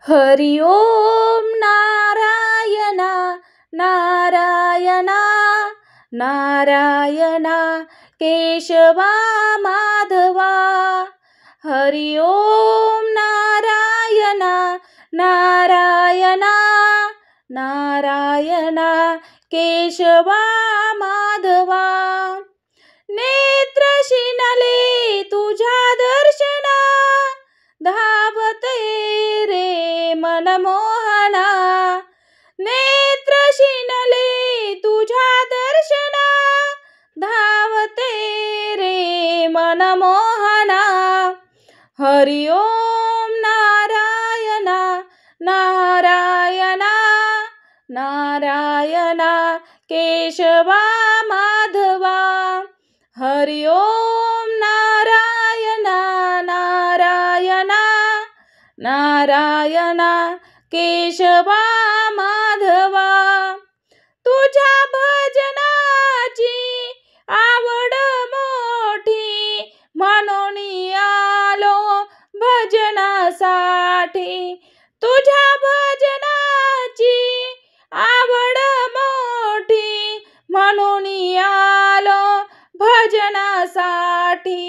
हरि ओम नारायण नारायण नारायण केशवा माधवा। हरि ओम नारायण नारायण नारायण केशवा माधवा। नेत्र शिनले तुझ्या दर्शना, धावते रे मनमोहना। नेत्र शिनले तुझ्या दर्शना, धावते रे मनमोहना। हरि ओम नारायण नारायण नारायण केशवा माधवा। हरि ओम नारायण नारायण नारायण केशवा माधवा। तुझ्या भजनाची आवड मोठी, म्हणून आलो भजनासाठी। तुझ्या भजनाची आवड मोठी, म्हणून आलो भजनासाठी।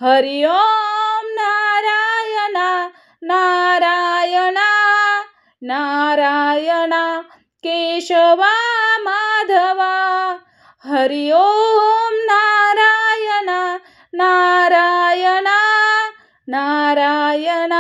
हरि ओम नारायण नारायण नारायण केशवा माधवा। हरि ओम नारायण नारायण नारायण